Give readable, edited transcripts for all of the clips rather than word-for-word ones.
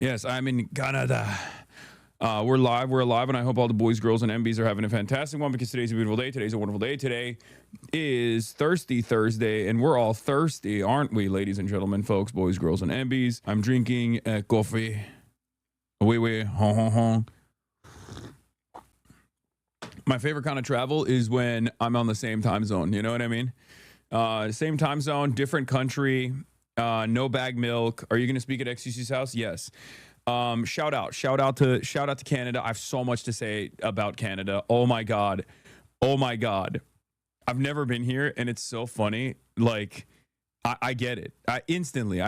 Yes, I'm in Canada. We're alive, and I hope all the boys, girls, and MBs are having a fantastic one because today's a beautiful day. Today's a wonderful day. Today is Thirsty Thursday, and we're all thirsty, aren't we, ladies and gentlemen, folks, boys, girls, and MBs? I'm drinking coffee. Oui Oui, hon hon hon. My favorite kind of travel is when I'm on the same time zone. You know what I mean? Same time zone, different country, no bag milk. Are you going to speak at XCC's house? Yes. Shout out to Canada. I have so much to say about Canada. Oh my God. I've never been here, and it's so funny. Like, I get it. I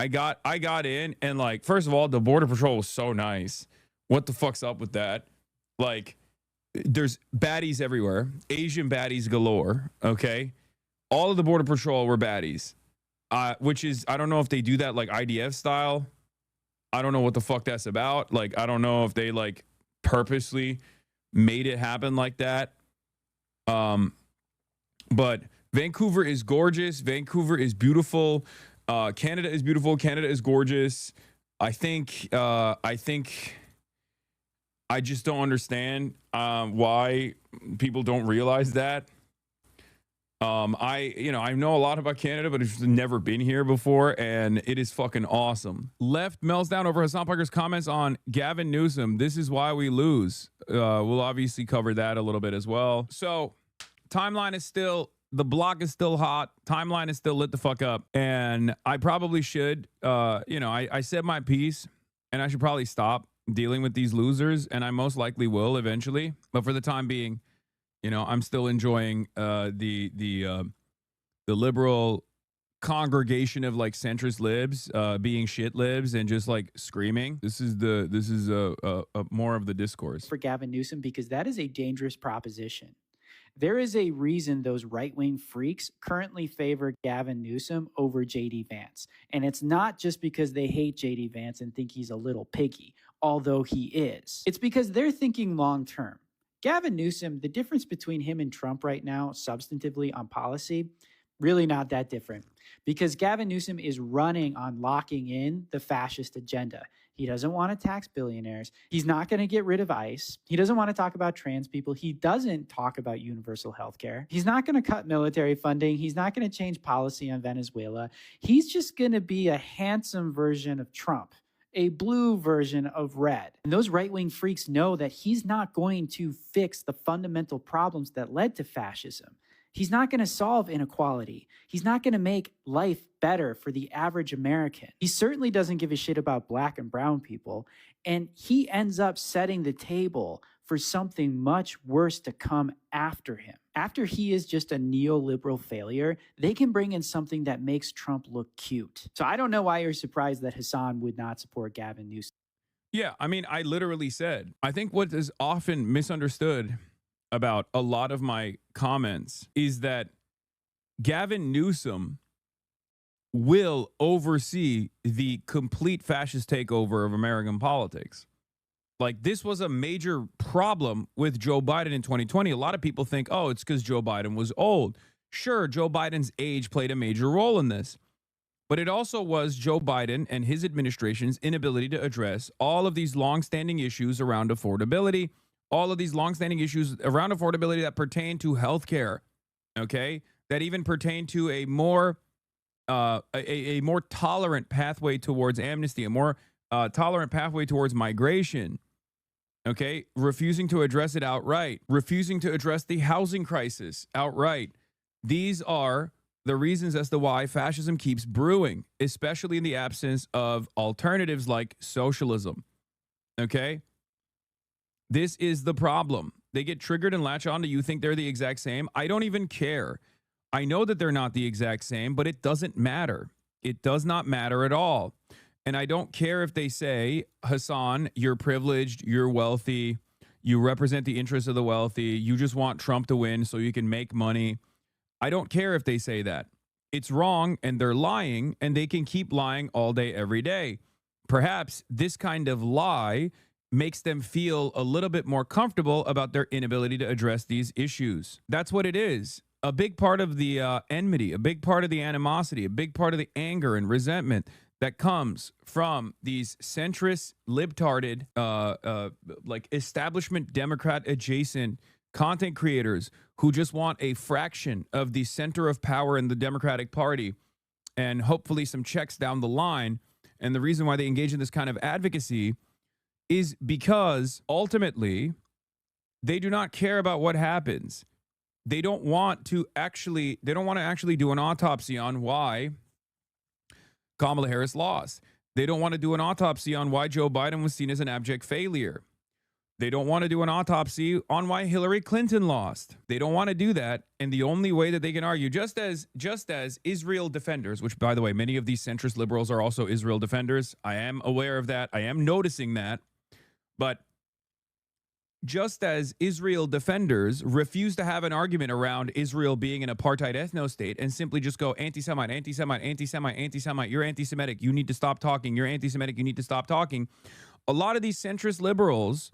got in, and like, first of all, the border patrol was so nice. What the fuck's up with that? Like, there's baddies everywhere, Asian baddies galore. Okay, all of the border patrol were baddies, which is, I don't know if they do that like IDF style. I don't know what the fuck that's about. Like, I don't know if they like purposely made it happen like that. But Vancouver is gorgeous. Vancouver is beautiful. Canada is beautiful. Canada is gorgeous. I think I just don't understand why people don't realize that. I know a lot about Canada, but I've just never been here before, and it is fucking awesome. Left melts down over Hasan Parker's comments on Gavin Newsom. This is why we lose. We'll obviously cover that a little bit as well. So, the block is still hot. Timeline is still lit the fuck up, and I probably should. I said my piece, and I should probably stop dealing with these losers, and I most likely will eventually. But for the time being, I'm still enjoying the liberal congregation of like centrist libs being shit libs and just like screaming. This is more of the discourse for Gavin Newsom, because that is a dangerous proposition. There is a reason those right-wing freaks currently favor Gavin Newsom over JD Vance. And it's not just because they hate JD Vance and think he's a little piggy, although he is. It's because they're thinking long-term. Gavin Newsom, the difference between him and Trump right now, substantively on policy, really not that different. Because Gavin Newsom is running on locking in the fascist agenda. He doesn't want to tax billionaires. He's not going to get rid of ICE. He doesn't want to talk about trans people. He doesn't talk about universal health care. He's not going to cut military funding. He's not going to change policy on Venezuela. He's just going to be a handsome version of Trump, a blue version of red. And those right-wing freaks know that he's not going to fix the fundamental problems that led to fascism. He's not going to solve inequality. He's not going to make life better for the average American. He certainly doesn't give a shit about black and brown people. And he ends up setting the table for something much worse to come after him. After he is just a neoliberal failure, they can bring in something that makes Trump look cute. So I don't know why you're surprised that Hasan would not support Gavin Newsom. Yeah, I mean, I literally said, I think what is often misunderstood about a lot of my comments is that Gavin Newsom will oversee the complete fascist takeover of American politics. Like, this was a major problem with Joe Biden in 2020. A lot of people think, oh, it's because Joe Biden was old. Sure, Joe Biden's age played a major role in this. But it also was Joe Biden and his administration's inability to address all of these longstanding issues around affordability, all of these longstanding issues around affordability that pertain to healthcare, okay, that even pertain to a more tolerant pathway towards amnesty, a more tolerant pathway towards migration, okay, refusing to address it outright, refusing to address the housing crisis outright. These are the reasons as to why fascism keeps brewing, especially in the absence of alternatives like socialism, okay? This is the problem. They get triggered and latch on to you think they're the exact same. I don't even care. I know that they're not the exact same, but it doesn't matter. It does not matter at all. And I don't care if they say, Hasan, you're privileged, you're wealthy, you represent the interests of the wealthy, you just want Trump to win so you can make money. I don't care if they say that. It's wrong, and they're lying, and they can keep lying all day, every day. Perhaps this kind of lie makes them feel a little bit more comfortable about their inability to address these issues. That's what it is. A big part of the enmity, a big part of the animosity, a big part of the anger and resentment that comes from these centrist, libtarded, like establishment Democrat adjacent content creators who just want a fraction of the center of power in the Democratic Party and hopefully some checks down the line. And the reason why they engage in this kind of advocacy is because ultimately they do not care about what happens. They don't want to actually do an autopsy on why Kamala Harris lost. They don't want to do an autopsy on why Joe Biden was seen as an abject failure. They don't want to do an autopsy on why Hillary Clinton lost. They don't want to do that. And the only way that they can argue, just as Israel defenders, which, by the way, many of these centrist liberals are also Israel defenders. I am aware of that. I am noticing that. But just as Israel defenders refuse to have an argument around Israel being an apartheid ethno-state and simply just go anti-Semite, anti-Semite, anti-Semite, anti-Semite, you're anti-Semitic, you need to stop talking, you're anti-Semitic, you need to stop talking. A lot of these centrist liberals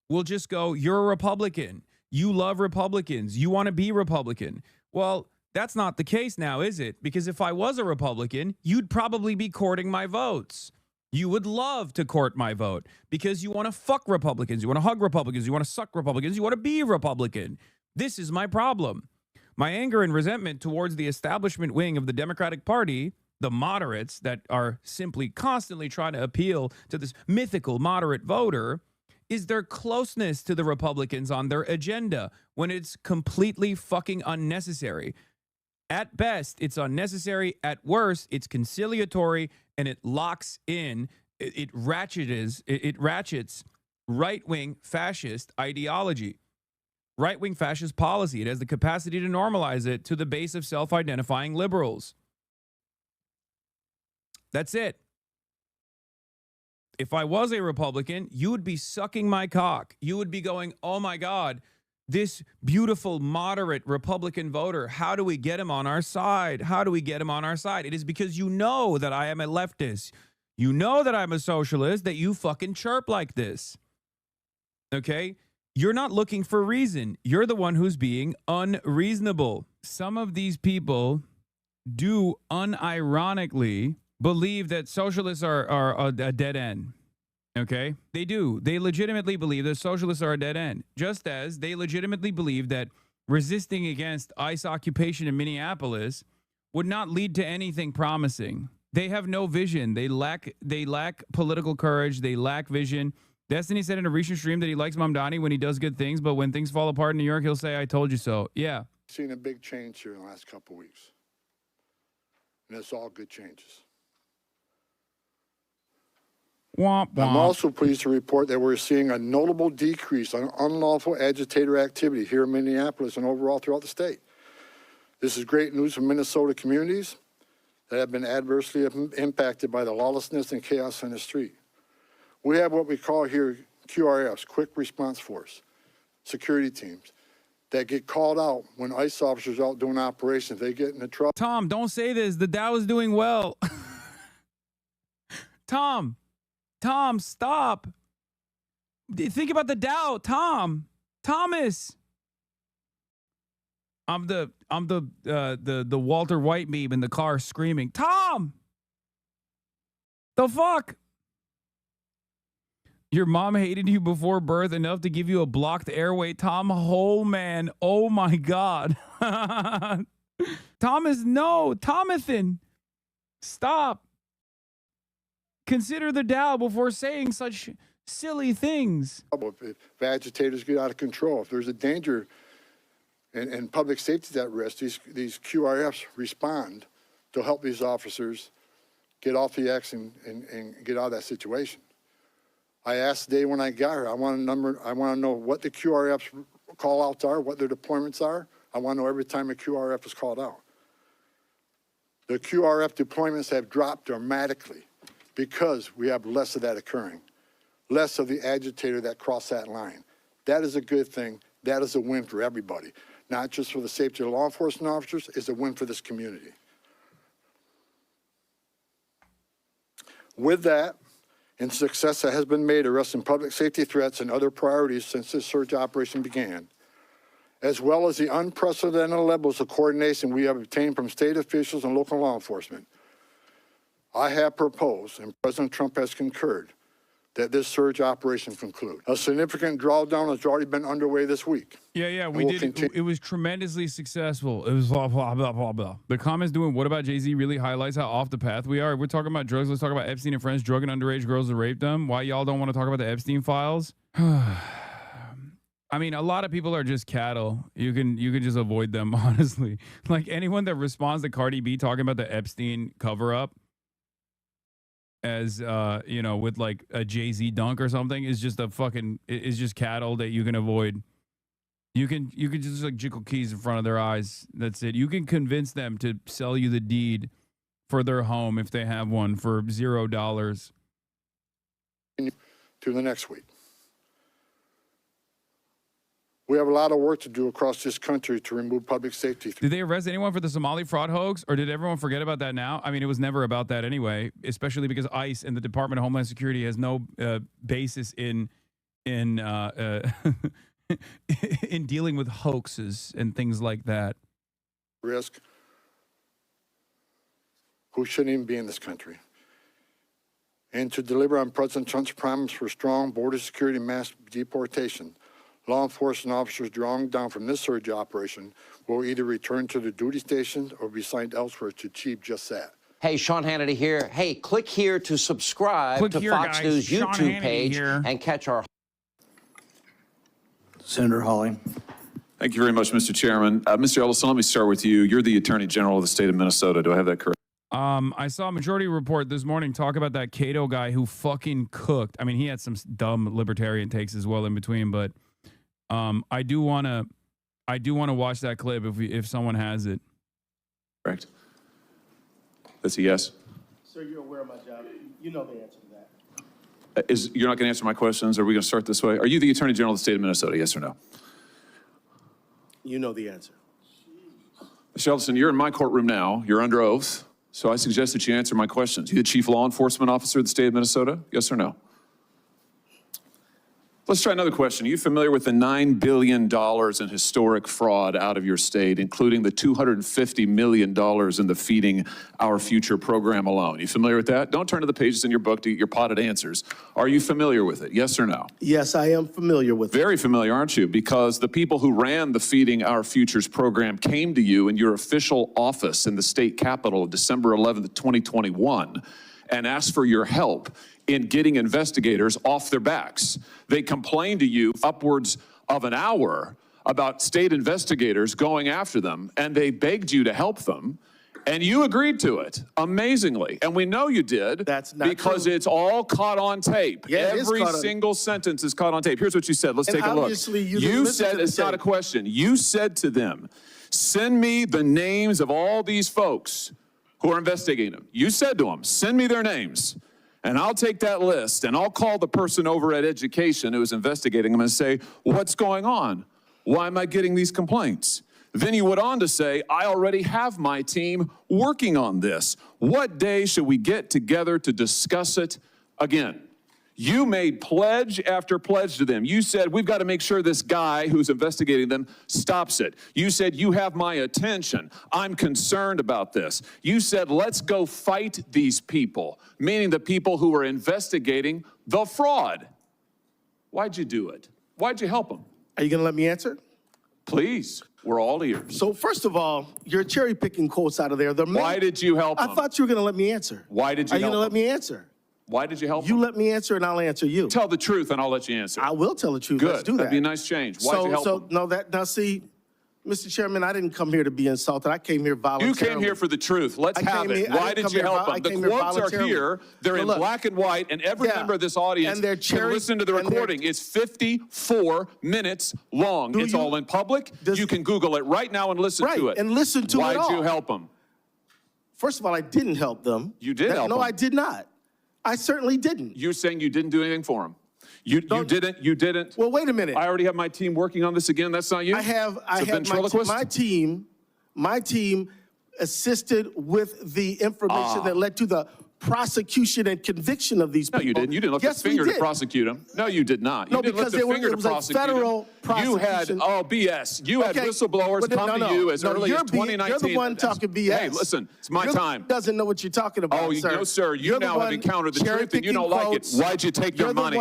will just go, you're a Republican, you love Republicans, you want to be Republican. Well, that's not the case now, is it? Because if I was a Republican, you'd probably be courting my votes. You would love to court my vote because you want to fuck Republicans. You want to hug Republicans. You want to suck Republicans. You want to be Republican. This is my problem. My anger and resentment towards the establishment wing of the Democratic Party, the moderates that are simply constantly trying to appeal to this mythical moderate voter, is their closeness to the Republicans on their agenda when it's completely fucking unnecessary. At best, it's unnecessary. At worst, it's conciliatory, and it locks in, it ratchets right-wing fascist ideology, right-wing fascist policy. It has the capacity to normalize it to the base of self-identifying liberals. That's it. If I was a Republican, you would be sucking my cock. You would be going, oh my God, this beautiful, moderate Republican voter, how do we get him on our side? How do we get him on our side? It is because you know that I am a leftist. You know that I'm a socialist, that you fucking chirp like this. Okay? You're not looking for reason. You're the one who's being unreasonable. Some of these people do unironically believe that socialists are a dead end. Okay? They do. They legitimately believe that socialists are a dead end, just as they legitimately believe that resisting against ICE occupation in Minneapolis would not lead to anything promising. They have no vision. They lack political courage. They lack vision. Destiny said in a recent stream that he likes Mamdani when he does good things, but when things fall apart in New York, he'll say, I told you so. Yeah. Seen a big change here in the last couple of weeks. And it's all good changes. Womp, womp. I'm also pleased to report that we're seeing a notable decrease on unlawful agitator activity here in Minneapolis and overall throughout the state. This is great news for Minnesota communities that have been adversely impacted by the lawlessness and chaos on the street. We have what we call here QRFs, Quick Response Force, security teams that get called out when ICE officers are out doing operations. They get into trouble. Tom, don't say this. The Dow is doing well. Tom, stop. Think about the Dow. Thomas. I'm the Walter White meme in the car screaming, Tom! The fuck? Your mom hated you before birth enough to give you a blocked airway. Tom Holman. Oh my God. Thomas, no. Tomathan. Stop. Consider the Dow before saying such silly things. If agitators get out of control, if there's a danger and public safety is at risk, these QRFs respond to help these officers get off the X and get out of that situation. I asked today when I got here, I want to know what the QRFs call outs are, what their deployments are. I want to know every time a QRF is called out. The QRF deployments have dropped dramatically because we have less of that occurring, less of the agitator that cross that line. That is a good thing. That is a win for everybody, not just for the safety of law enforcement officers. It's a win for this community. With that, and success that has been made arresting public safety threats and other priorities since this surge operation began, as well as the unprecedented levels of coordination we have obtained from state officials and local law enforcement, I have proposed, and President Trump has concurred, that this surge operation conclude. A significant drawdown has already been underway this week. Yeah, we did. It was tremendously successful. It was blah, blah, blah, blah, blah. The comments doing what about Jay-Z really highlights how off the path we are. We're talking about drugs. Let's talk about Epstein and friends drugging underage girls that raped them. Why y'all don't want to talk about the Epstein files? I mean, a lot of people are just cattle. You can just avoid them, honestly. Like anyone that responds to Cardi B talking about the Epstein cover-up as with like a Jay-Z dunk or something is just is just cattle that you can avoid. You can just like jiggle keys in front of their eyes. That's it. You can convince them to sell you the deed for their home if they have one for $0. To the next week. We have a lot of work to do across this country to remove public safety. Did they arrest anyone for the Somali fraud hoax, or did everyone forget about that now? I mean, it was never about that anyway, especially because ICE and the Department of Homeland Security has no basis in in dealing with hoaxes and things like that. Risk who shouldn't even be in this country. And to deliver on President Trump's promise for strong border security and mass deportation, law enforcement officers drawn down from this surge operation will either return to their duty stations or be assigned elsewhere to achieve just that. Hey, Sean Hannity here. Hey, click here to subscribe to Fox News YouTube page and catch our... Senator Hawley. Thank you very much, Mr. Chairman. Mr. Ellison, let me start with you. You're the Attorney General of the state of Minnesota. Do I have that correct? I saw a Majority Report this morning talk about that Cato guy who fucking cooked. I mean, he had some dumb libertarian takes as well in between, but I do want to watch that clip if someone has it. Correct. That's a yes. Sir, you're aware of my job. You know the answer to that. You're not going to answer my questions? Are we going to start this way? Are you the Attorney General of the state of Minnesota? Yes or no? You know the answer. Mr. Ellison, you're in my courtroom now. You're under oath. So I suggest that you answer my questions. You the Chief Law Enforcement Officer of the state of Minnesota? Yes or no? Let's try another question. Are you familiar with the $9 billion in historic fraud out of your state, including the $250 million in the Feeding Our Future program alone? You familiar with that? Don't turn to the pages in your book to get your potted answers. Are you familiar with it? Yes or no? Yes, I am familiar with it. Very familiar, aren't you? Because the people who ran the Feeding Our Futures program came to you in your official office in the state capitol December 11th, 2021, and asked for your help in getting investigators off their backs. They complained to you upwards of an hour about state investigators going after them, and they begged you to help them, and you agreed to it, amazingly. And we know you did. That's not because true. It's all caught on tape. Yeah, every single sentence is caught on tape. Here's what you said. Let's take a look. You said, it's not a question. You said to them, send me the names of all these folks who are investigating them. You said to them, send me their names. And I'll take that list and I'll call the person over at Education who's investigating them and say, what's going on? Why am I getting these complaints? Then he went on to say, I already have my team working on this. What day should we get together to discuss it again? You made pledge after pledge to them. You said, we've got to make sure this guy who's investigating them stops it. You said, you have my attention. I'm concerned about this. You said, let's go fight these people, meaning the people who are investigating the fraud. Why'd you do it? Why'd you help them? Are you going to let me answer? Please, we're all ears. So first of all, you're cherry picking quotes out of there. Why did you help them? I thought you were going to let me answer. Why did you help them? Are you going to let me answer? Why did you help You them? let me answer and I'll answer you. Tell the truth and I'll let you answer. I will tell the truth. Good. Let's do that. That'd be a nice change. Why'd you help them? Now see, Mr. Chairman, I didn't come here to be insulted. I came here voluntarily. You came here for the truth. Let's have it. Why did you help them? The quotes are here. They're in black and white, and every member of this audience can listen to the recording. It's 54 minutes long. It's all in public. You can Google it right now and listen to it. And listen to it all. Why'd you help them? First of all, I didn't help them. You did help them. No, I did not. I certainly didn't. You're saying you didn't do anything for them. You didn't. Well, wait a minute. I already have my team working on this again. That's not you? I have my team assisted with the information that led to the prosecution and conviction of these people. No, you didn't. You didn't lift a finger to prosecute them. No, you did not. No, You didn't because lift a finger it to was a prosecute federal them. prosecution. You had, BS. You had whistleblowers come to you as early as 2019. You're the one talking BS. Hey, listen, it's my time. Doesn't know what you're talking about, sir. No, sir. You now have encountered the truth and you don't like it. Why'd you take their money?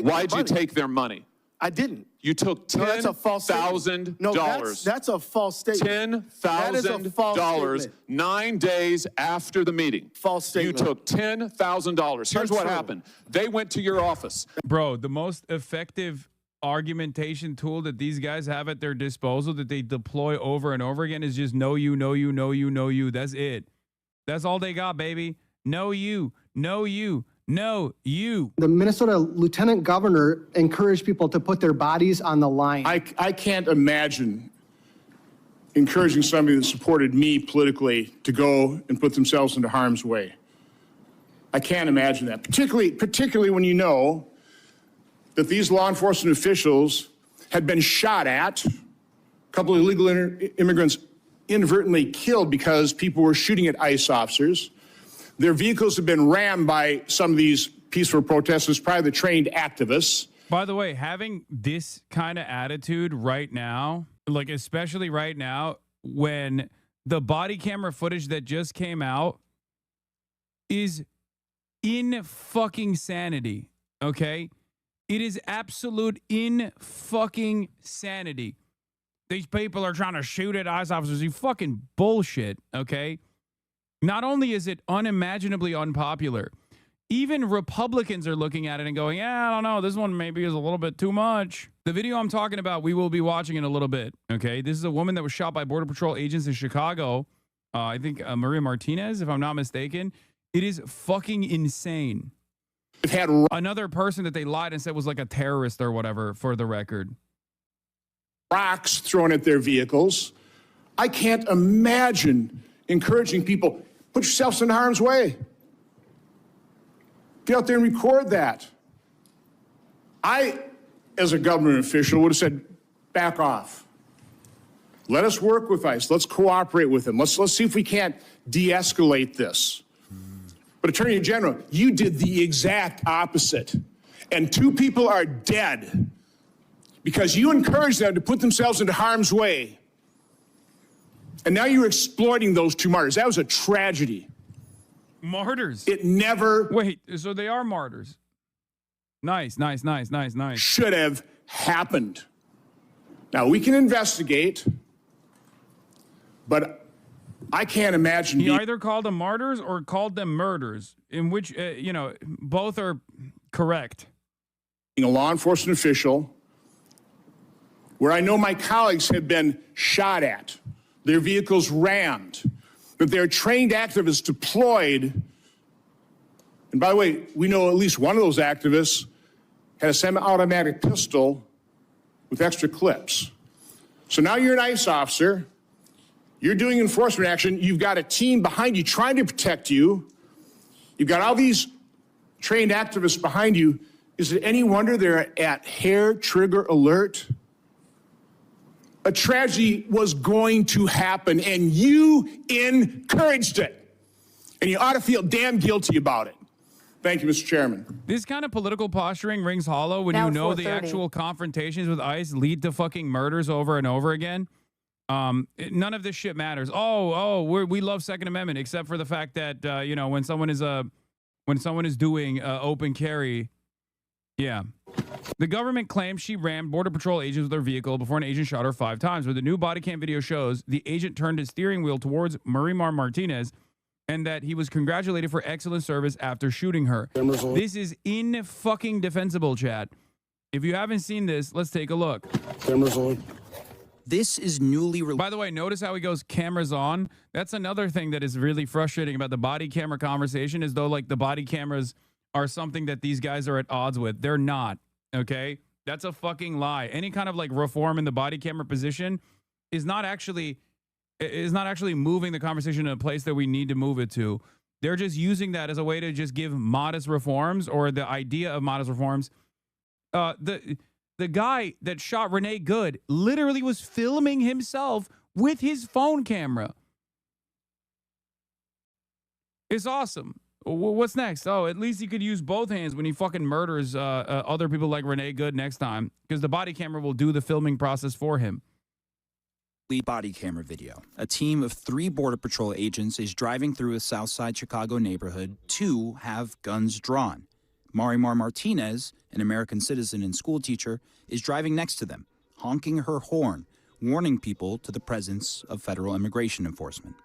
Why'd you take their money? I didn't. You took $10,000. No, that's a false statement. $10,000 9 days after the meeting. False statement. You took $10,000. Here's what happened. They went to your office. Bro, the most effective argumentation tool that these guys have at their disposal that they deploy over and over again is just know you, know you, know you, know you. That's it. That's all they got, baby. Know you, know you. No, you. The Minnesota lieutenant governor encouraged people to put their bodies on the line. I can't imagine encouraging somebody that supported me politically to go and put themselves into harm's way. I can't imagine that, particularly when you know that these law enforcement officials had been shot at, a couple of illegal immigrants inadvertently killed because people were shooting at ICE officers. Their vehicles have been rammed by some of these peaceful protesters, probably the trained activists. By the way, having this kind of attitude right now, like especially right now, when the body camera footage that just came out is in fucking sanity, okay? It is absolute in fucking sanity. These people are trying to shoot at ICE officers. You fucking bullshit, okay? Not only is it unimaginably unpopular, even Republicans are looking at it and going, yeah, I don't know, this one maybe is a little bit too much. The video I'm talking about, we will be watching in a little bit, okay? This is a woman that was shot by Border Patrol agents in Chicago. I think Martinez, if I'm not mistaken. It is fucking insane. We've had another person that they lied and said was like a terrorist or whatever, for the record. Rocks thrown at their vehicles. I can't imagine encouraging people, put yourselves in harm's way. Get out there and record that. I, as a government official, would have said, back off. Let us work with ICE. Let's cooperate with them. Let's see if we can't de-escalate this. But Attorney General, you did the exact opposite. And 2 people are dead because you encouraged them to put themselves into harm's way. And now you're exploiting those 2 martyrs. That was a tragedy. Martyrs? It never... Wait, so they are martyrs. Nice. Should have happened. Now, we can investigate, but I can't imagine... He either called them martyrs or called them murders, in which, both are correct. Being a law enforcement official, where I know my colleagues have been shot at, their vehicles rammed, that their trained activists deployed. And by the way, we know at least one of those activists had a semi-automatic pistol with extra clips. So now you're an ICE officer, you're doing enforcement action, you've got a team behind you trying to protect you, you've got all these trained activists behind you. Is it any wonder they're at hair trigger alert? A tragedy was going to happen, and you encouraged it. And you ought to feel damn guilty about it. Thank you, Mr. Chairman. This kind of political posturing rings hollow when you know the actual confrontations with ICE lead to fucking murders over and over again. None of this shit matters. We love Second Amendment, except for the fact that when someone is doing open carry. Yeah. The government claims she rammed Border Patrol agents with her vehicle before an agent shot her 5 times. But the new body cam video shows the agent turned his steering wheel towards Marimar Martinez and that he was congratulated for excellent service after shooting her. This is in fucking defensible, chat. If you haven't seen this, let's take a look. Cameras on. This is newly released. By the way, notice how he goes cameras on. That's another thing that is really frustrating about the body camera conversation, is though like the body cameras are something that these guys are at odds with. They're not, okay? That's a fucking lie. Any kind of like reform in the body camera position is not actually moving the conversation to a place that we need to move it to. They're just using that as a way to just give modest reforms, or the idea of modest reforms. The guy that shot Renee Good literally was filming himself with his phone camera. It's awesome. What's next? Oh, at least he could use both hands when he fucking murders other people like Renee Good next time, because the body camera will do the filming process for him. Body camera video. A team of 3 Border Patrol agents is driving through a Southside Chicago neighborhood. 2 have guns drawn. Marimar Martinez, an American citizen and school teacher, is driving next to them, honking her horn, warning people to the presence of federal immigration enforcement.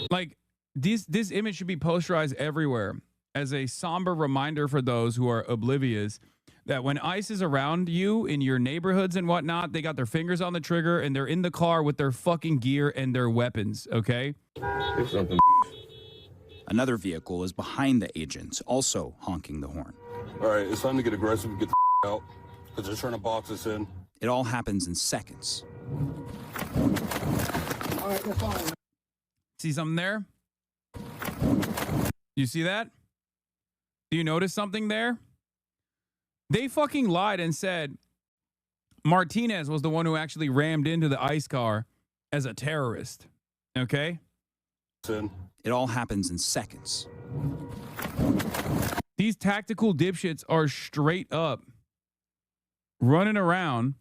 Like, this image should be posterized everywhere as a somber reminder for those who are oblivious that when ICE is around you in your neighborhoods and whatnot, they got their fingers on the trigger and they're in the car with their fucking gear and their weapons, okay? Another vehicle is behind the agents, also honking the horn. All right, it's time to get aggressive and get the out, because they're trying to box us in. It all happens in seconds. All right, we're fine. See something there? You see that? Do you notice something there? They fucking lied and said Martinez was the one who actually rammed into the ICE car as a terrorist. Okay? It all happens in seconds. These tactical dipshits are straight up running around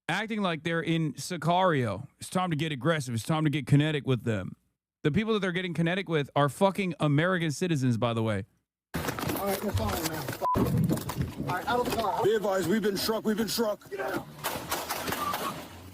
acting like they're in Sicario. It's time to get aggressive. It's time to get kinetic with them. The people that they're getting kinetic with are fucking American citizens, by the way. All right, we're fine now. All right, out of the car. Be advised, we've been struck. We've been struck. Get out.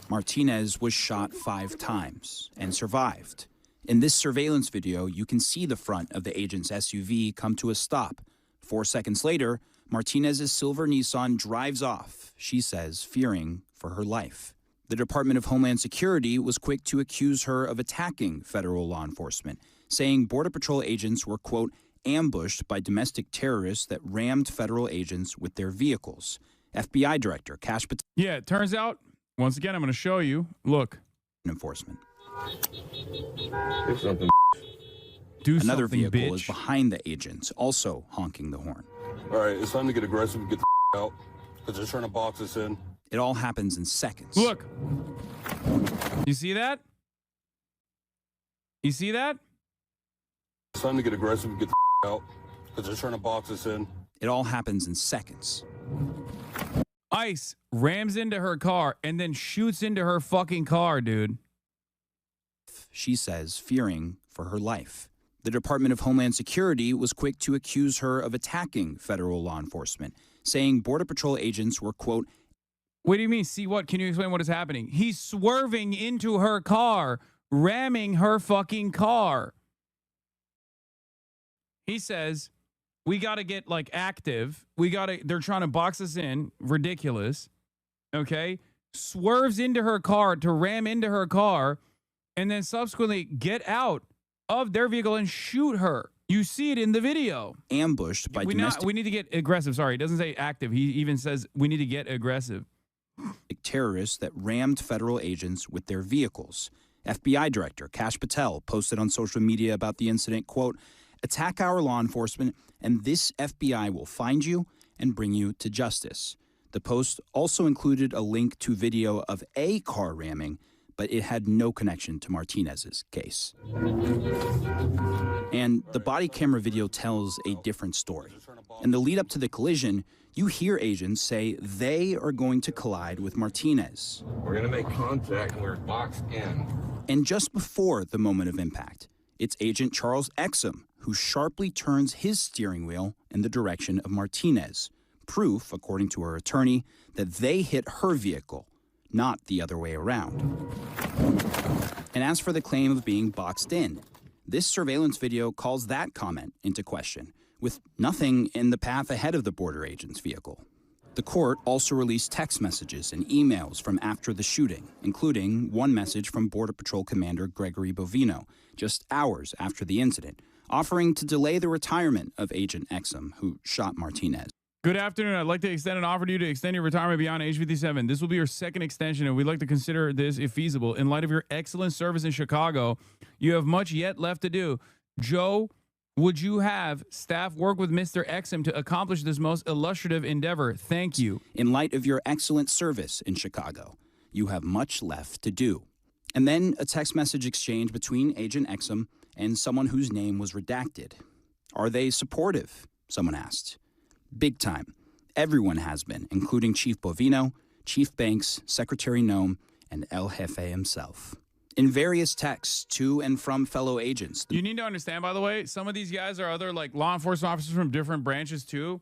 Martinez was shot 5 times and survived. In this surveillance video, you can see the front of the agent's SUV come to a stop. 4 seconds later, Martinez's silver Nissan drives off, she says, fearing for her life. The Department of Homeland Security was quick to accuse her of attacking federal law enforcement, saying Border Patrol agents were, quote, ambushed by domestic terrorists that rammed federal agents with their vehicles. FBI Director Kash Patel. Yeah, it turns out, once again, I'm going to show you. Look. Enforcement. Do something. Another vehicle bitch. is behind the agents, also honking the horn. All right, it's time to get aggressive and get the out, because they're trying to box us in. It all happens in seconds. Look. You see that? You see that? It's time to get aggressive and get the out, because they're trying to box us in. It all happens in seconds. ICE rams into her car and then shoots into her fucking car, dude. She says, fearing for her life. The Department of Homeland Security was quick to accuse her of attacking federal law enforcement, saying Border Patrol agents were, quote, what do you mean? See what? Can you explain what is happening? He's swerving into her car, ramming her fucking car. He says, we got to get like active. They're trying to box us in. Ridiculous. Okay. Swerves into her car to ram into her car and then subsequently get out of their vehicle and shoot her. You see it in the video. Ambushed by domestic... We need to get aggressive. Sorry, it doesn't say active. He even says we need to get aggressive. Terrorists that rammed federal agents with their vehicles. FBI Director Kash Patel posted on social media about the incident, quote, attack our law enforcement and this FBI will find you and bring you to justice. The post also included a link to video of a car ramming, but it had no connection to Martinez's case. And the body camera video tells a different story. In the lead up to the collision, you hear agents say they are going to collide with Martinez. We're going to make contact and we're boxed in. And just before the moment of impact, it's Agent Charles Exum who sharply turns his steering wheel in the direction of Martinez. Proof, according to her attorney, that they hit her vehicle, not the other way around. And as for the claim of being boxed in, this surveillance video calls that comment into question, with nothing in the path ahead of the border agent's vehicle. The court also released text messages and emails from after the shooting, including one message from Border Patrol Commander Gregory Bovino, just hours after the incident, offering to delay the retirement of Agent Exum, who shot Martinez. Good afternoon. I'd like to extend an offer to you to extend your retirement beyond age 57. This will be your second extension, and we'd like to consider this if feasible. In light of your excellent service in Chicago, you have much yet left to do. Joe, would you have staff work with Mr. Exum to accomplish this most illustrative endeavor? Thank you. In light of your excellent service in Chicago, you have much left to do. And then a text message exchange between Agent Exum and someone whose name was redacted. Are they supportive? Someone asked. Big time. Everyone has been, including Chief Bovino, Chief Banks, Secretary Nome, and El Jefe himself. In various texts to and from fellow agents. You need to understand, by the way, some of these guys are other like law enforcement officers from different branches too.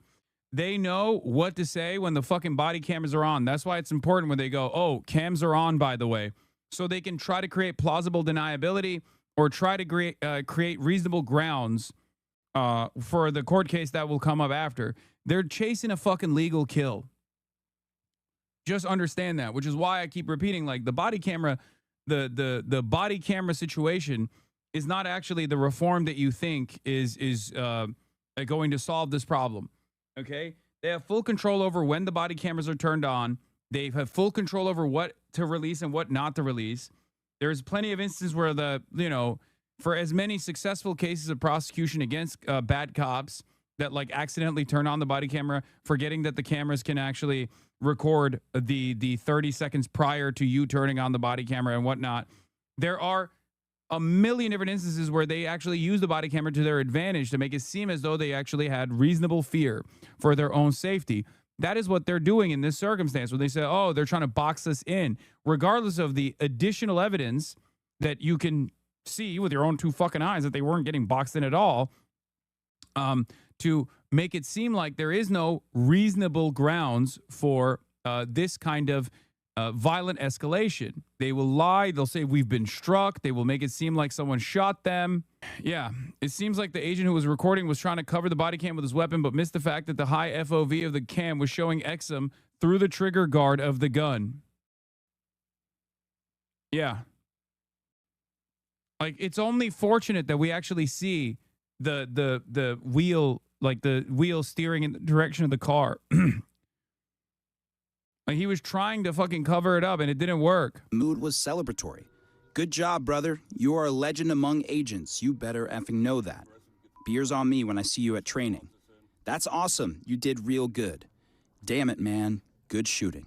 They know what to say when the fucking body cameras are on. That's why it's important when they go, oh, cams are on, by the way. So they can try to create plausible deniability or try to create reasonable grounds for the court case that will come up after. They're chasing a fucking legal kill. Just understand that, which is why I keep repeating, like, the body camera, the body camera situation is not actually the reform that you think is going to solve this problem. Okay? They have full control over when the body cameras are turned on. They have full control over what to release and what not to release. There's plenty of instances where for as many successful cases of prosecution against bad cops that like accidentally turn on the body camera, forgetting that the cameras can actually record the 30 seconds prior to you turning on the body camera and whatnot. There are a million different instances where they actually use the body camera to their advantage to make it seem as though they actually had reasonable fear for their own safety. That is what they're doing in this circumstance when they say, oh, they're trying to box us in, regardless of the additional evidence that you can see with your own two fucking eyes that they weren't getting boxed in at all, to make it seem like there is no reasonable grounds for this kind of violent escalation. They will lie. They'll say we've been struck. They will make it seem like someone shot them. Yeah, it seems like the agent who was recording was trying to cover the body cam with his weapon, but missed the fact that the high FOV of the cam was showing Exum through the trigger guard of the gun. Yeah. Like, it's only fortunate that we actually see the wheel, like the wheel steering in the direction of the car. Like, he was trying to fucking cover it up and it didn't work. Mood was celebratory. Good job, brother. You are a legend among agents. You better effing know that. Beers on me when I see you at training. That's awesome. You did real good. Damn it, man. Good shooting.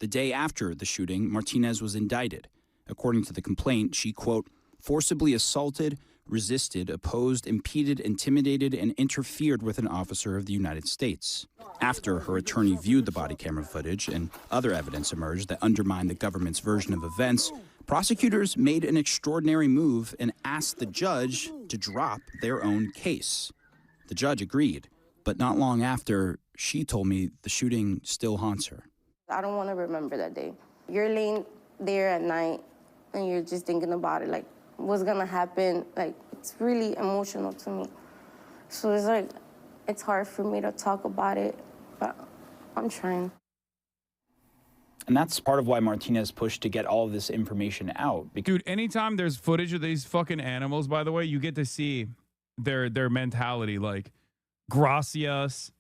The day after the shooting, Martinez was indicted. According to the complaint, she, quote, forcibly assaulted, resisted, opposed, impeded, intimidated, and interfered with an officer of the United States. After her attorney viewed the body camera footage and other evidence emerged that undermined the government's version of events, prosecutors made an extraordinary move and asked the judge to drop their own case. The judge agreed, but not long after, she told me the shooting still haunts her. I don't want to remember that day. You're laying there at night and you're just thinking about it, like, what's gonna happen? Like, it's really emotional to me. So it's like, it's hard for me to talk about it, but I'm trying. And that's part of why Martinez pushed to get all of this information out. Dude, anytime there's footage of these fucking animals, by the way, you get to see their mentality, like gracias,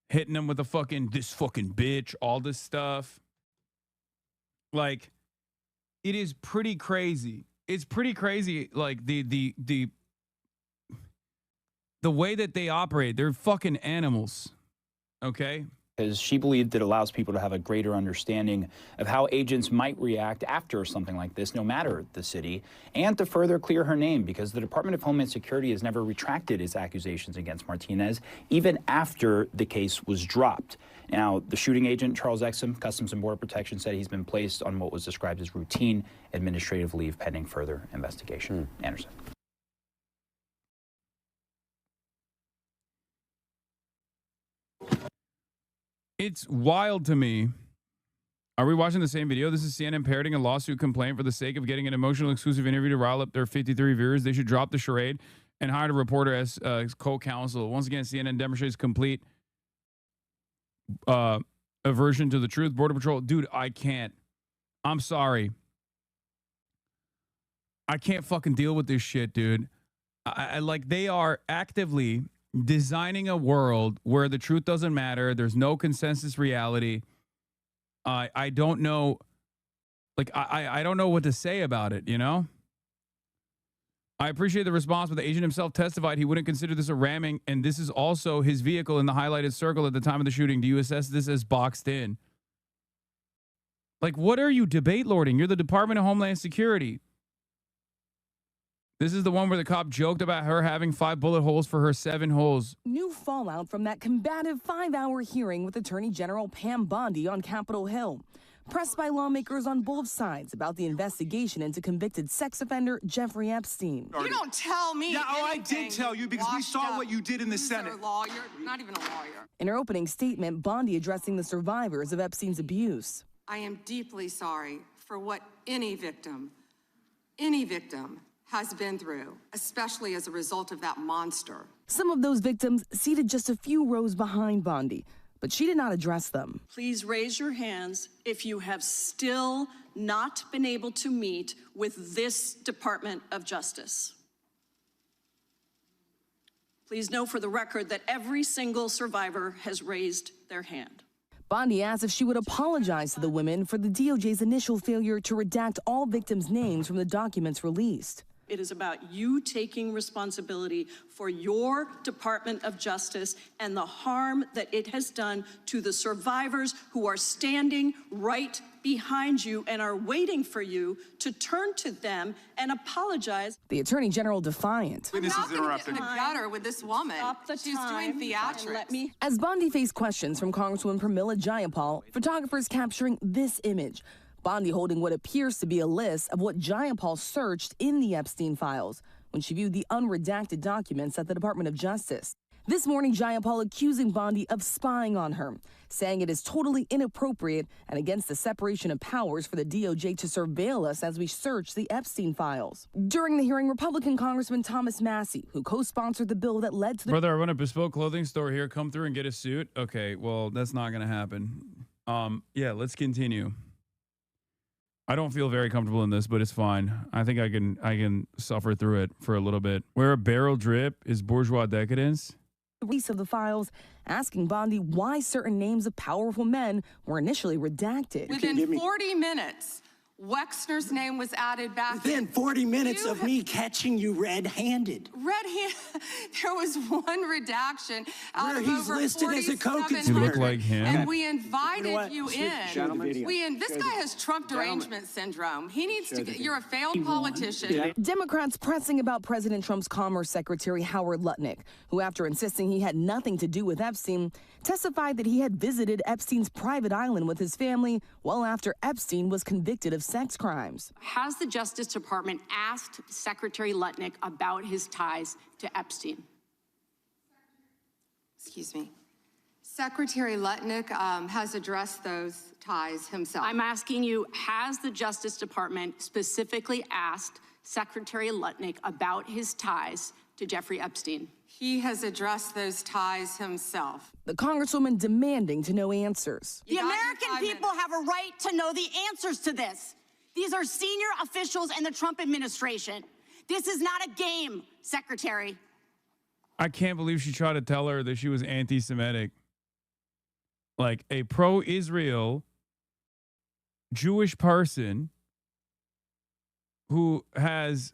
hitting them with a fucking, this fucking bitch, all this stuff. Like, it is pretty crazy. It's pretty crazy, like the way that they operate. They're fucking animals, okay? Because she believed it allows people to have a greater understanding of how agents might react after something like this, no matter the city, and to further clear her name, because the Department of Homeland Security has never retracted its accusations against Martinez, even after the case was dropped. Now, the shooting agent, Charles Exum, Customs and Border Protection, said he's been placed on what was described as routine administrative leave pending further investigation. Anderson. It's wild to me. Are we watching the same video? This is CNN parroting a lawsuit complaint for the sake of getting an emotional exclusive interview to rile up their 53 viewers. They should drop the charade and hire a reporter as co-counsel. Once again, CNN demonstrates complete aversion to the truth. Border Patrol, dude, I can't. I'm sorry. I can't fucking deal with this shit, dude. I like, they are actively designing a world where the truth doesn't matter. There's no consensus reality. I don't know. Like, I don't know what to say about it, you know? I appreciate the response, but the agent himself testified he wouldn't consider this a ramming, and this is also his vehicle in the highlighted circle at the time of the shooting. Do you assess this as boxed in? Like, what are you debate lording? You're the Department of Homeland Security. This is the one where the cop joked about her having 5 bullet holes for her 7 holes. New fallout from that combative 5-hour hearing with Attorney General Pam Bondi on Capitol Hill. Pressed by lawmakers on both sides about the investigation into convicted sex offender Jeffrey Epstein. You don't tell me. Yeah, I did tell you because we saw what you did in the Senate. You're a lawyer, not even a lawyer. In her opening statement, Bondi addressing the survivors of Epstein's abuse. I am deeply sorry for what any victim has been through, especially as a result of that monster. Some of those victims seated just a few rows behind Bondi, but she did not address them. Please raise your hands if you have still not been able to meet with this Department of Justice. Please know for the record that every single survivor has raised their hand. Bondi asked if she would apologize to the women for the DOJ's initial failure to redact all victims' names from the documents released. It is about you taking responsibility for your Department of Justice and the harm that it has done to the survivors who are standing right behind you and are waiting for you to turn to them and apologize. The Attorney General defiant. I'm not going to get in the gutter with this woman. She's doing theatrics. As Bondi faced questions from Congresswoman Pramila Jayapal, photographers capturing this image. Bondi holding what appears to be a list of what Jayapal searched in the Epstein files when she viewed the unredacted documents at the Department of Justice. This morning, Jayapal accusing Bondi of spying on her, saying it is totally inappropriate and against the separation of powers for the DOJ to surveil us as we search the Epstein files. During the hearing, Republican Congressman Thomas Massey, who co-sponsored the bill that led to the— Brother, I run a bespoke clothing store here. Come through and get a suit. Okay, well, that's not going to happen. Yeah, let's continue. I don't feel very comfortable in this, but it's fine. I think I can suffer through it for a little bit. Where a barrel drip is bourgeois decadence. Release of the files, asking Bondi why certain names of powerful men were initially redacted. Within 40 minutes, Wexner's name was added back. Within 40 minutes of me catching you red-handed. There was one redaction out of he's over listed as a 4,700. co-conspirator. You look like him. And we invited you in. Gentlemen, This guy has Trump derangement syndrome. He needs to get, you're a failed politician. Democrats pressing about President Trump's Commerce Secretary Howard Lutnick, who, after insisting he had nothing to do with Epstein, testified that he had visited Epstein's private island with his family well after Epstein was convicted of sex crimes. Has the Justice Department asked Secretary Lutnick about his ties to Epstein? Excuse me. Secretary Lutnick has addressed those ties himself. I'm asking you, has the Justice Department specifically asked Secretary Lutnick about his ties to Jeffrey Epstein? He has addressed those ties himself. The Congresswoman demanding to know answers. The American people have a right to know the answers to this. These are senior officials in the Trump administration. This is not a game, Secretary. I can't believe she tried to tell her that she was anti-Semitic. Like a pro-Israel Jewish person who has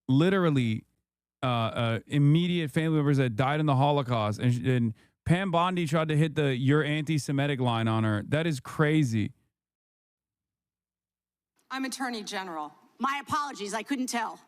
literally immediate family members that died in the Holocaust, and Pam Bondi tried to hit the "you're anti-Semitic" line on her. That is crazy. I'm Attorney General. My apologies, I couldn't tell.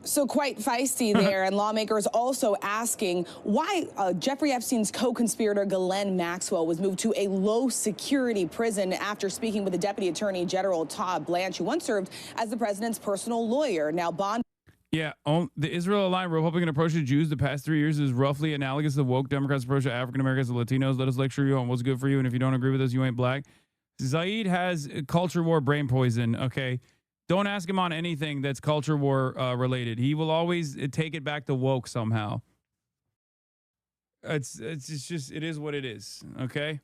So quite feisty there, and lawmakers also asking why Jeffrey Epstein's co-conspirator Ghislaine Maxwell was moved to a low-security prison after speaking with the Deputy Attorney General Todd Blanche, who once served as the president's personal lawyer. Now, Bondi. Yeah, the Israel-aligned Republican approach to Jews the past 3 years is roughly analogous to the woke Democrats' approach to African Americans and Latinos. Let us lecture you on what's good for you, and if you don't agree with us, you ain't black. Zaid has culture war brain poison, okay? Don't ask him on anything that's culture war related. He will always take it back to woke somehow. It's just, it is what it is, okay?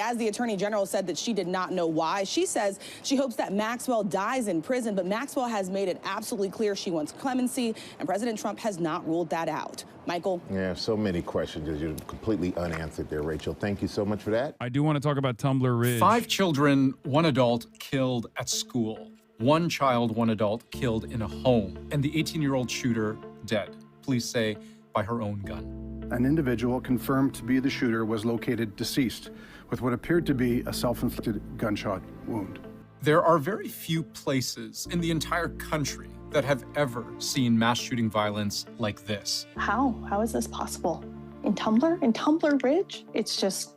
As the Attorney General said that she did not know why. She says she hopes that Maxwell dies in prison, but Maxwell has made it absolutely clear she wants clemency, and President Trump has not ruled that out. Michael? Yeah, so many questions that you're completely unanswered there, Rachel. Thank you so much for that. I do want to talk about Tumbler Ridge. 5 children, 1 adult killed at school. 1 child, 1 adult killed in a home. And the 18-year-old shooter dead. Police say by her own gun. An individual confirmed to be the shooter was located deceased with what appeared to be a self-inflicted gunshot wound. There are very few places in the entire country that have ever seen mass shooting violence like this. How? How is this possible? In Tumbler Ridge? It's just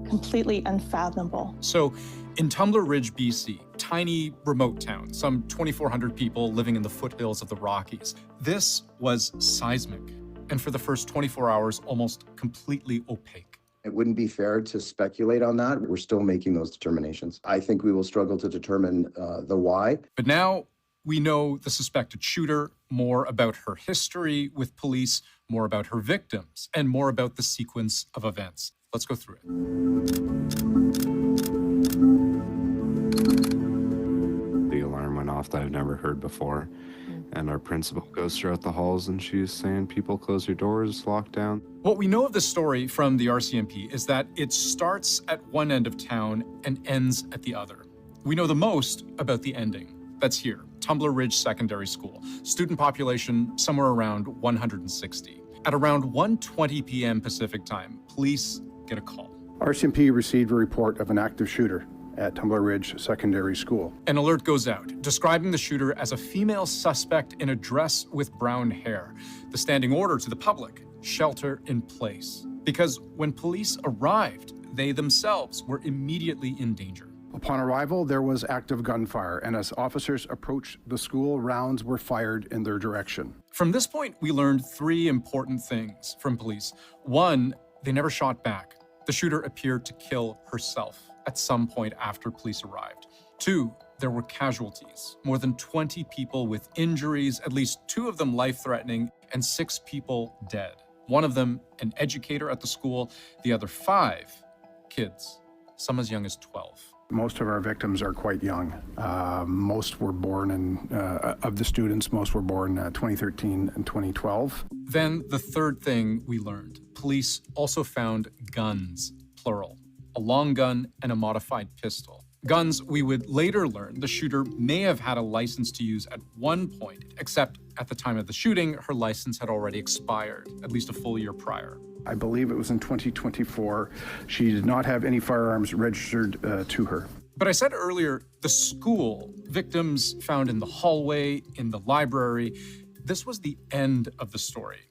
completely unfathomable. So, in Tumbler Ridge, BC, tiny remote town, some 2,400 people living in the foothills of the Rockies. This was seismic, and for the first 24 hours, almost completely opaque. It wouldn't be fair to speculate on that. We're still making those determinations. I think we will struggle to determine the why. But now we know the suspected shooter, more about her history with police, more about her victims, and more about the sequence of events. Let's go through it. The alarm went off that I've never heard before. And our principal goes throughout the halls and she's saying, people close your doors, lock down. What we know of this story from the RCMP is that it starts at one end of town and ends at the other. We know the most about the ending. That's here, Tumbler Ridge Secondary School. Student population somewhere around 160. At around 1:20 p.m. Pacific time, police get a call. RCMP received a report of an active shooter at Tumbler Ridge Secondary School. An alert goes out, describing the shooter as a female suspect in a dress with brown hair. The standing order to the public, shelter in place. Because when police arrived, they themselves were immediately in danger. Upon arrival, there was active gunfire, and as officers approached the school, rounds were fired in their direction. From this point, we learned three important things from police. One, they never shot back. The shooter appeared to kill herself at some point after police arrived. Two, there were casualties. More than 20 people with injuries, at least 2 of them life-threatening, and 6 people dead. One of them, an educator at the school, the other 5, kids, some as young as 12. Most of our victims are quite young. Most were born of the students, most were born 2013 and 2012. Then the third thing we learned, police also found guns, plural. A long gun and a modified pistol. Guns we would later learn the shooter may have had a license to use at one point, except at the time of the shooting, her license had already expired, at least a full year prior. I believe it was in 2024. She did not have any firearms registered to her. But I said earlier, the school, victims found in the hallway, in the library, this was the end of the story.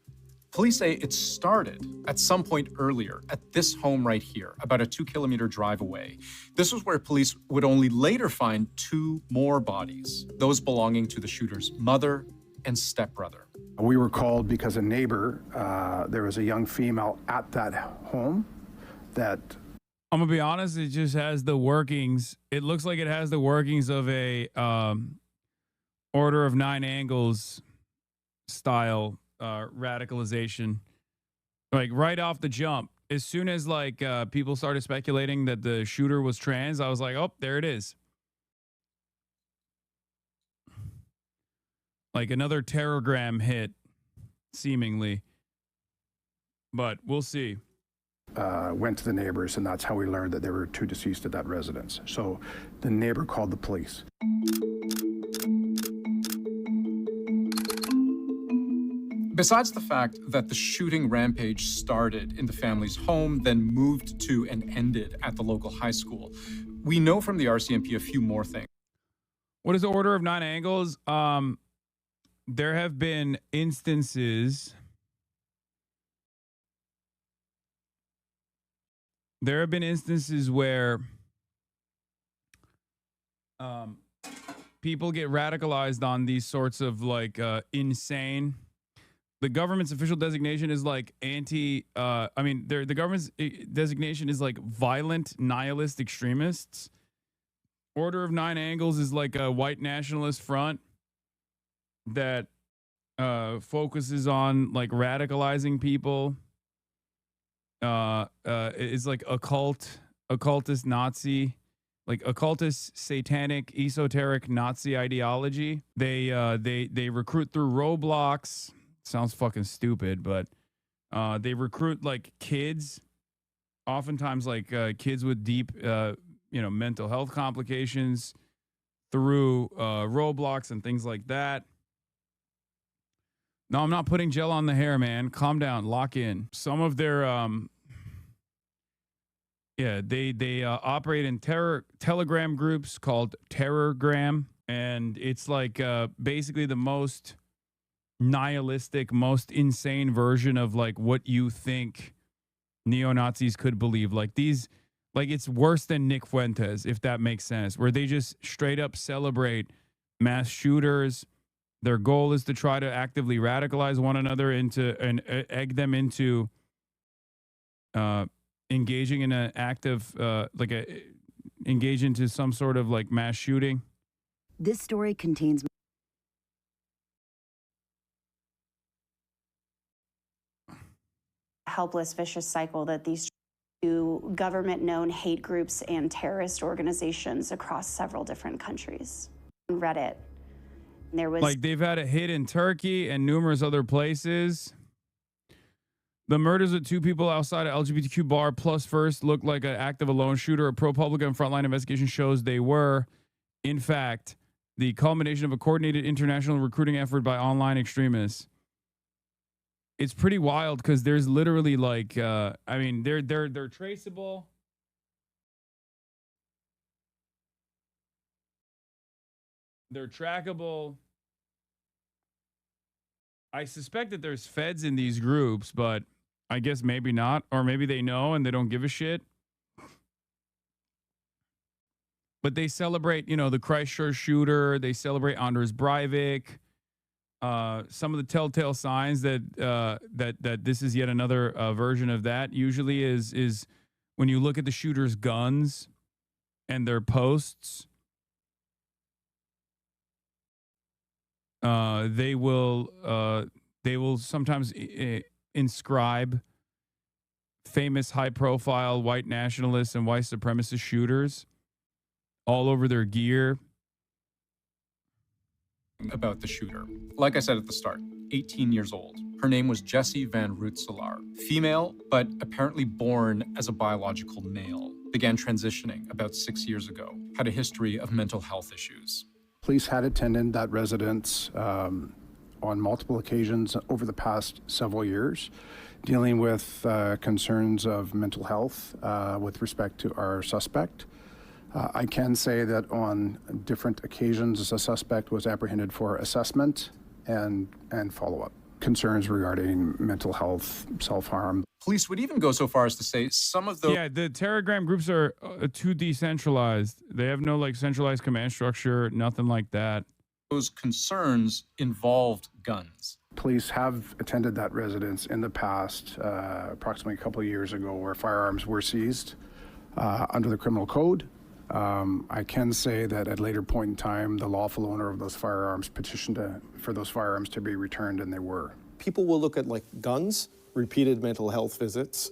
Police say it started at some point earlier at this home right here, about a 2-kilometer drive away. This was where police would only later find 2 more bodies, those belonging to the shooter's mother and stepbrother. We were called because a neighbor, there was a young female at that home that... I'm gonna be honest, it just has the workings. It looks like it has the workings of a Order of 9 Angles style radicalization, like right off the jump. As soon as like people started speculating that the shooter was trans, I was like, oh, there it is. Like another terrorgram hit, seemingly. But we'll see. Went to the neighbors, and that's how we learned that there were 2 deceased at that residence. So the neighbor called the police. Besides the fact that the shooting rampage started in the family's home, then moved to and ended at the local high school, we know from the RCMP a few more things. What is the Order of 9 Angles? There have been instances. There have been instances where people get radicalized on these sorts of like insane. The government's official designation is like the government's designation is like violent nihilist extremists. Order of 9 Angles is like a white nationalist front that focuses on like radicalizing people. Is like occultist Nazi, like occultist, satanic, esoteric Nazi ideology. They recruit through roadblocks. Sounds fucking stupid, but they recruit like kids, oftentimes like kids with deep mental health complications through roadblocks and things like that. No, I'm not putting gel on the hair, man. Calm down. Lock in. Some of their they operate in telegram groups called Terrorgram, and it's like basically the most nihilistic, most insane version of like what you think neo-Nazis could believe. Like these, like it's worse than Nick Fuentes, if that makes sense, where they just straight up celebrate mass shooters. Their goal is to try to actively radicalize one another into and egg them into engaging in an act of engage into some sort of like mass shooting. This story contains helpless, vicious cycle that these two government-known hate groups and terrorist organizations across several different countries. On Reddit, there was like they've had a hit in Turkey and numerous other places. The murders of two people outside of LGBTQ bar plus first looked like an act of a lone shooter. A ProPublica frontline investigation shows they were, in fact, the culmination of a coordinated international recruiting effort by online extremists. It's pretty wild because there's literally like, I mean, they're traceable. They're trackable. I suspect that there's feds in these groups, but I guess maybe not, or maybe they know and they don't give a shit. But they celebrate, you know, the Christchurch shooter. They celebrate Anders Breivik. Some of the telltale signs that that this is yet another version of that usually is when you look at the shooter's guns and their posts. They will sometimes inscribe famous high-profile white nationalists and white supremacist shooters all over their gear. About the shooter. Like I said at the start, 18 years old. Her name was Jessie Van Rootselaar. Female, but apparently born as a biological male. Began transitioning about 6 years ago. Had a history of mental health issues. Police had attended that residence on multiple occasions over the past several years, dealing with concerns of mental health with respect to our suspect. I can say that on different occasions, the suspect was apprehended for assessment and follow-up. Concerns regarding mental health, self-harm. Police would even go so far as to say some of those... Yeah, the Telegram groups are too decentralized. They have no like centralized command structure, nothing like that. Those concerns involved guns. Police have attended that residence in the past, approximately a couple of years ago, where firearms were seized under the criminal code. I can say that at a later point in time, the lawful owner of those firearms petitioned for those firearms to be returned, and they were. People will look at like guns, repeated mental health visits.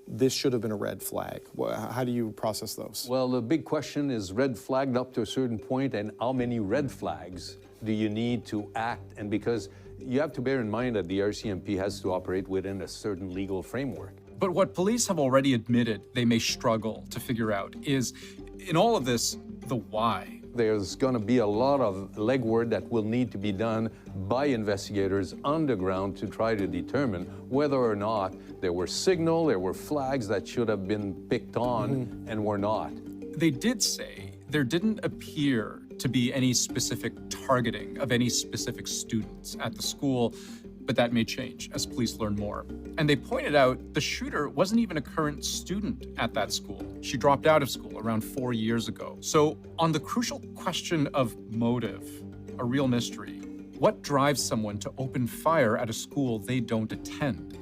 This should have been a red flag. How do you process those? Well, the big question is red flagged up to a certain point, and how many red flags do you need to act? And because you have to bear in mind that the RCMP has to operate within a certain legal framework. But what police have already admitted they may struggle to figure out is, in all of this, the why. There's going to be a lot of legwork that will need to be done by investigators on the ground to try to determine whether or not there were signal, there were flags that should have been picked on and were not. They did say there didn't appear to be any specific targeting of any specific students at the school, but that may change as police learn more. And they pointed out the shooter wasn't even a current student at that school. She dropped out of school around 4 years ago. So on the crucial question of motive, a real mystery, what drives someone to open fire at a school they don't attend?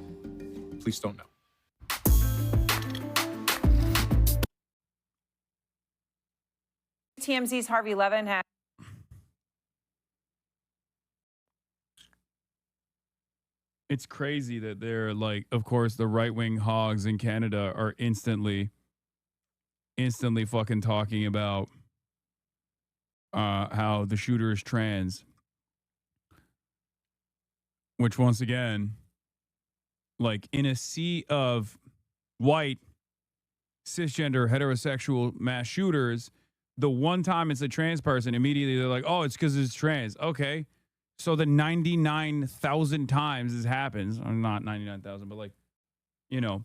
Police don't know. TMZ's Harvey Levin has... It's crazy that they're like, of course, the right-wing hogs in Canada are instantly fucking talking about how the shooter is trans. Which, once again, like in a sea of white, cisgender, heterosexual mass shooters, the one time it's a trans person, immediately they're like, oh, it's because it's trans. Okay. So the 99,000 times this happens, or not 99,000, but like, you know,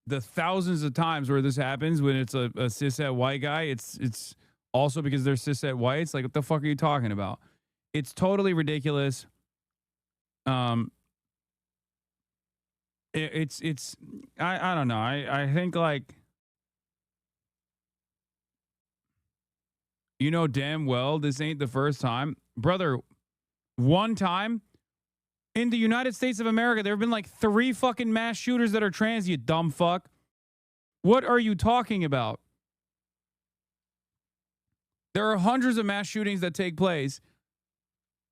the thousands of times where this happens when it's a cishet white guy, it's also because they're cishet whites. Like, what the fuck are you talking about? It's totally ridiculous. It's I don't know. I think, like, you know damn well this ain't the first time. Brother, one time in the United States of America, there have been like 3 fucking mass shooters that are trans, you dumb fuck. What are you talking about? There are hundreds of mass shootings that take place.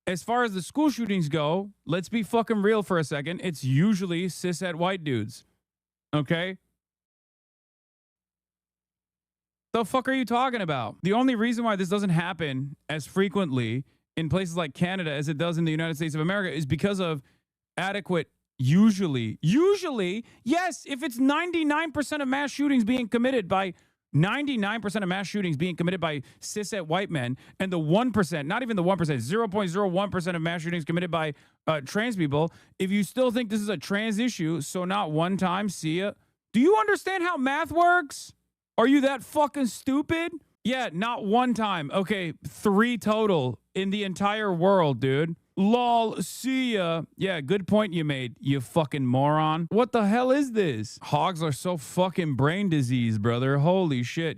As far as the school shootings go, let's be fucking real for a second. It's usually cishet white dudes. Okay? The fuck are you talking about? The only reason why this doesn't happen as frequently in places like Canada as it does in the United States of America is because of adequate, usually, yes, if it's 99% of mass shootings being committed by 99% of mass shootings being committed by cishet white men, and the 1%, not even the 1%, 0.01% of mass shootings committed by trans people, if you still think this is a trans issue, so not one time, see ya. Do you understand how math works? Are you that fucking stupid? Yeah, not one time. Okay, 3 total in the entire world, dude. Lol, see ya. Yeah, good point you made, you fucking moron. What the hell is this? Hogs are so fucking brain diseased, brother. Holy shit.